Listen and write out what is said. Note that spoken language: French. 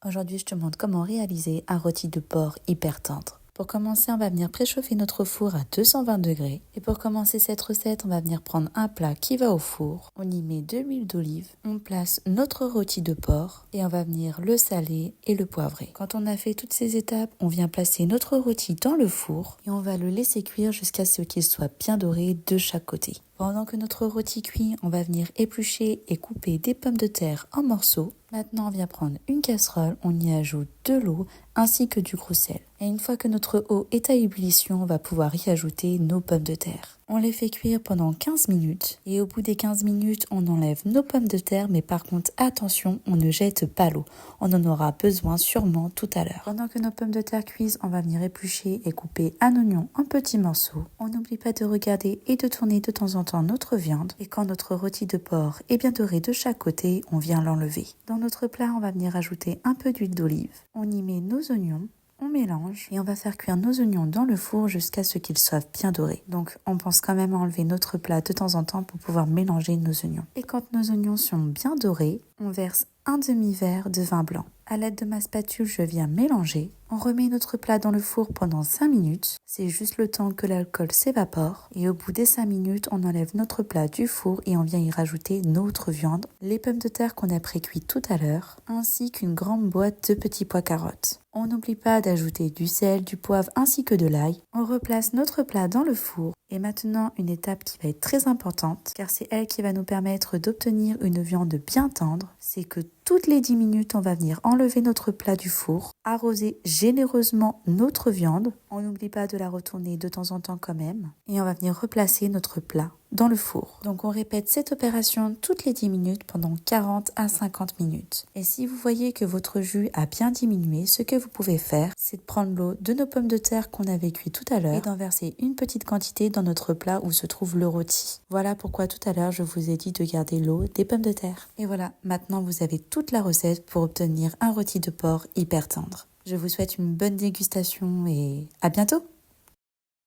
Aujourd'hui, je te montre comment réaliser un rôti de porc hyper tendre. Pour commencer, on va venir préchauffer notre four à 220 degrés. Et pour commencer cette recette, on va venir prendre un plat qui va au four. On y met de l'huile d'olive. On place notre rôti de porc et on va venir le saler et le poivrer. Quand on a fait toutes ces étapes, on vient placer notre rôti dans le four et on va le laisser cuire jusqu'à ce qu'il soit bien doré de chaque côté. Pendant que notre rôti cuit, on va venir éplucher et couper des pommes de terre en morceaux. Maintenant, on vient prendre une casserole, on y ajoute de l'eau ainsi que du gros sel. Et une fois que notre eau est à ébullition, on va pouvoir y ajouter nos pommes de terre. On les fait cuire pendant 15 minutes et au bout des 15 minutes, on enlève nos pommes de terre, mais par contre, attention, on ne jette pas l'eau. On en aura besoin sûrement tout à l'heure. Pendant que nos pommes de terre cuisent, on va venir éplucher et couper un oignon en petits morceaux. On n'oublie pas de regarder et de tourner de temps en temps notre viande. Et quand notre rôti de porc est bien doré de chaque côté, on vient l'enlever. Dans notre plat, on va venir ajouter un peu d'huile d'olive. On y met nos oignons. On mélange et on va faire cuire nos oignons dans le four jusqu'à ce qu'ils soient bien dorés. Donc on pense quand même à enlever notre plat de temps en temps pour pouvoir mélanger nos oignons. Et quand nos oignons sont bien dorés, on verse un demi-verre de vin blanc. À l'aide de ma spatule, je viens mélanger. On remet notre plat dans le four pendant 5 minutes. C'est juste le temps que l'alcool s'évapore. Et au bout des 5 minutes, on enlève notre plat du four et on vient y rajouter notre viande, les pommes de terre qu'on a pré-cuit tout à l'heure, ainsi qu'une grande boîte de petits pois carottes. On n'oublie pas d'ajouter du sel, du poivre ainsi que de l'ail. On replace notre plat dans le four. Et maintenant, une étape qui va être très importante, car c'est elle qui va nous permettre d'obtenir une viande bien tendre, c'est que toutes les 10 minutes, on va venir enlever notre plat du four, arroser généreusement notre viande. On n'oublie pas de la retourner de temps en temps quand même. Et on va venir replacer notre plat dans le four. Donc on répète cette opération toutes les 10 minutes pendant 40 à 50 minutes. Et si vous voyez que votre jus a bien diminué, ce que vous pouvez faire, c'est de prendre l'eau de nos pommes de terre qu'on avait cuit tout à l'heure et d'en verser une petite quantité dans notre plat où se trouve le rôti. Voilà pourquoi tout à l'heure je vous ai dit de garder l'eau des pommes de terre. Et voilà, maintenant vous avez toute la recette pour obtenir un rôti de porc hyper tendre. Je vous souhaite une bonne dégustation et à bientôt!